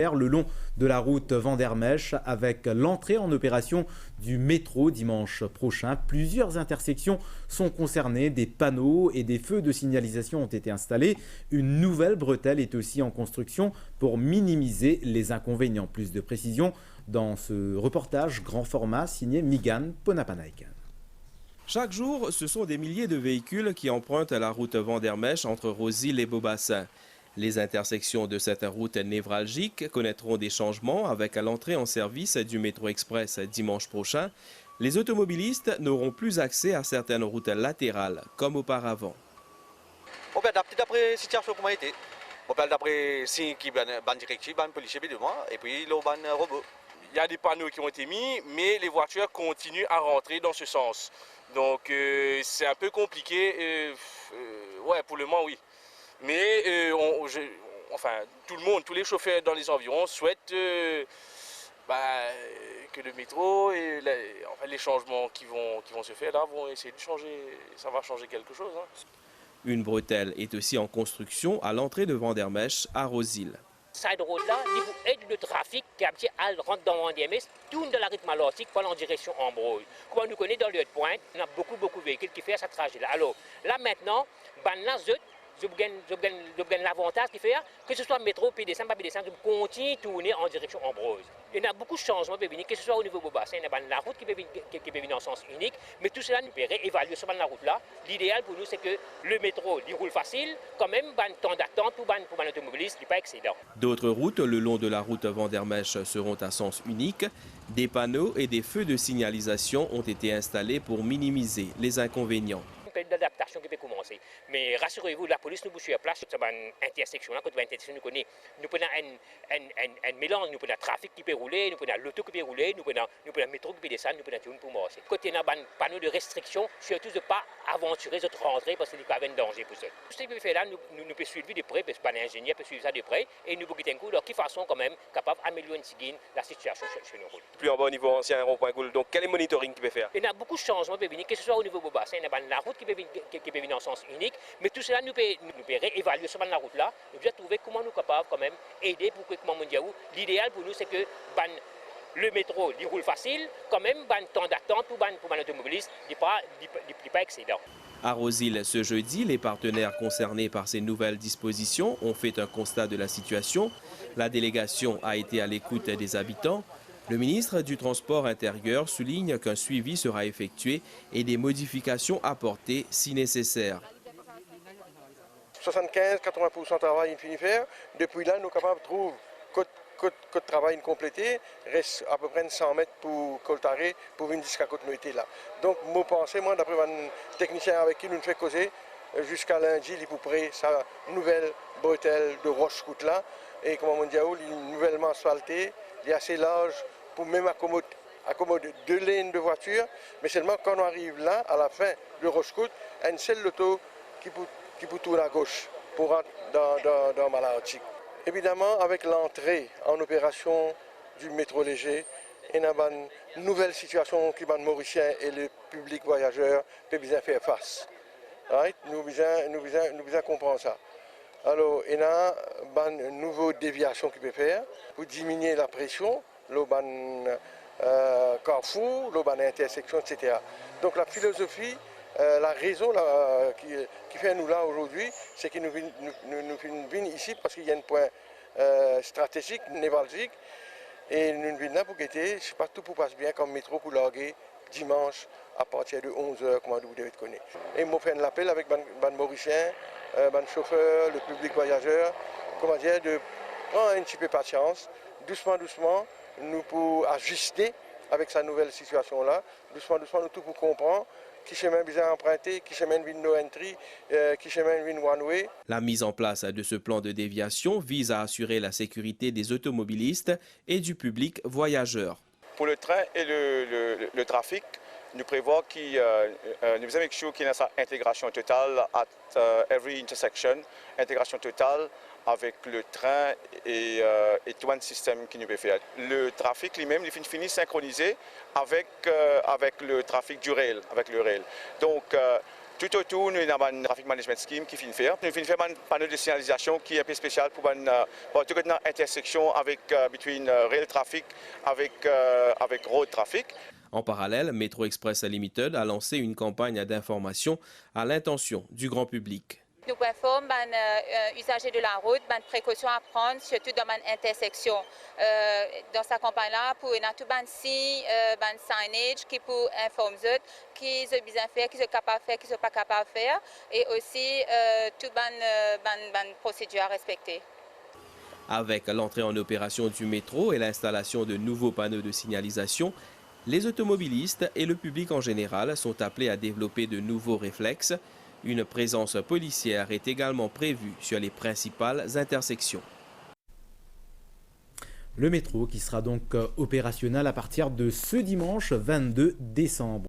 le long de la route Vandermech avec l'entrée en opération du métro dimanche prochain. Plusieurs intersections sont concernées, des panneaux et des feux de signalisation ont été installés. Une nouvelle bretelle est aussi en construction pour minimiser les inconvénients. Plus de précisions dans ce reportage grand format signé Migan Ponapanaikan. Chaque jour, ce sont des milliers de véhicules qui empruntent la route Vandermech entre Rosil et Beaubassin. Les intersections de cette route névralgique connaîtront des changements avec l'entrée en service du métro express dimanche prochain. Les automobilistes n'auront plus accès à certaines routes latérales comme auparavant. On peut adapter d'après la situation comme elle était. On peut d'après si qui ban directive, ban policier devant et puis le ban robot. Il y a des panneaux qui ont été mis, mais les voitures continuent à rentrer dans ce sens. Donc c'est un peu compliqué. Ouais, pour le moment, oui. Mais tout le monde, tous les chauffeurs dans les environs souhaitent que le métro et les changements qui vont se faire là vont essayer de changer. Ça va changer quelque chose. Hein. Une bretelle est aussi en construction à l'entrée de Vandermech à Rosil. Cette route-là, il aide le trafic qui rentre dans Vandermech, tourne dans la rythme alortique pour aller en direction Ambroise. Comme on nous connaît dans le Pointe, on a beaucoup de véhicules qui font ce trajet-là. Alors là maintenant, je gagne l'avantage qui fait que ce soit métro, PDC, pas PDC, je continue de tourner en direction Ambroise. Il y a beaucoup de changements qui peuvent venir, que ce soit au niveau de Beaubassin, il y a la route qui peut venir en sens unique, mais tout cela nous peut réévaluer sur la route-là. L'idéal pour nous, c'est que le métro il roule facile, quand même, un temps d'attente pour un automobiliste, il n'est pas excédent. D'autres routes le long de la route Vandermech seront à sens unique. Des panneaux et des feux de signalisation ont été installés pour minimiser les inconvénients. D'adaptation qui peut commencer. Mais rassurez-vous, la police nous bouge sur place. C'est une intersection là, quand une intersection nous connaît. Nous prenons un mélange, nous prenons un trafic qui peut rouler, nous prenons l'auto qui peut rouler, nous prenons un métro qui peut descendre, nous prenons tout pour marcher. Côté d'un panneau de restriction, surtout de ne pas aventurer, de rentrer parce qu'il y a un danger pour ça. Tout ce qu'on peut faire là, nous pouvons suivre de près, parce que l'ingénieur peut suivre ça de près, et nous pouvons un coup, de façon quand même capable d'améliorer la situation sur nos routes. Plus en bas au niveau ancien rond-point Goul, donc quel est le monitoring qu'il peut faire? Il y a beaucoup de changements qui peuvent venir, que ce soit au niveau de Beaubassin, il y a la route qui peut venir en sens unique, mais tout cela nous peut réévaluer sur la route-là, nous devons trouver comment nous sommes capables quand même aider pour que, l'idéal pour nous c'est que le métro il roule facile, quand même, temps d'attente pour un automobiliste n'est pas excédent. À Rosil, ce jeudi, les partenaires concernés par ces nouvelles dispositions ont fait un constat de la situation. La délégation a été à l'écoute des habitants. Le ministre du Transport intérieur souligne qu'un suivi sera effectué et des modifications apportées si nécessaire. 75-80% de travail fini faire. Depuis là, nous sommes capables de trouver que travail complété, reste à peu près 100 mètres pour coltarer pour venir jusqu'à côté nous était là. Donc, moi, pensez, d'après un technicien avec qui nous fait causer, jusqu'à lundi, il est pour près sa nouvelle bretelle de roche-route là. Et comme on dit, il est nouvellement asphalté, il est assez large pour même accommoder 2 lignes de voitures. Mais seulement quand on arrive là, à la fin de roche-route, une seule auto qui peut tourner à gauche pour rentrer dans Malartic. Évidemment, avec l'entrée en opération du métro léger, il y a une nouvelle situation qui les Mauriciens et le public voyageur peut bien faire face. Right? Nous devons comprendre ça. Alors, il y a une nouvelle déviation qui peut faire pour diminuer la pression, le carrefour, le intersection, etc. Donc la philosophie, la raison qui fait nous là aujourd'hui, c'est que nous venons ici parce qu'il y a un point stratégique, névralgique, et nous venons là pour guetter, je ne sais pas, tout passe bien comme métro pour larguer dimanche à partir de 11h, comme vous devez connaître. Et je fais un appel avec les Mauriciens, les chauffeurs, le public voyageur, de prendre un petit peu de patience, doucement, nous pour ajuster avec sa nouvelle situation-là, doucement, nous tout pour comprendre qui chemin bien emprunté, qui chemin vient no entry, qui chemin vient one way. La mise en place de ce plan de déviation vise à assurer la sécurité des automobilistes et du public voyageur. Pour le train et le trafic, nous prévoyons nous avons qu'il y ait une intégration totale à every intersection, intégration totale avec le train et tout un système qui nous peut faire. Le trafic lui-même, il finit synchronisé avec le trafic du rail, avec le rail. Donc, Tout autour, nous avons un traffic management scheme qui finit faire. Nous finissons faire un panneau de signalisation qui est un peu spécial pour une intersection avec rail traffic avec road traffic. En parallèle, Metro Express Limited a lancé une campagne d'information à l'intention du grand public. Nous informons les usagers de la route, les précautions à prendre, surtout dans une intersection. Dans cette campagne-là, pour y avoir tout un signage qui peut informer eux, qui sont bien faire, qui sont capables de faire, qui ne sont pas capables de faire, et aussi toute une procédure à respecter. Avec l'entrée en opération du métro et l'installation de nouveaux panneaux de signalisation, les automobilistes et le public en général sont appelés à développer de nouveaux réflexes. Une présence policière est également prévue sur les principales intersections. Le métro qui sera donc opérationnel à partir de ce dimanche 22 décembre.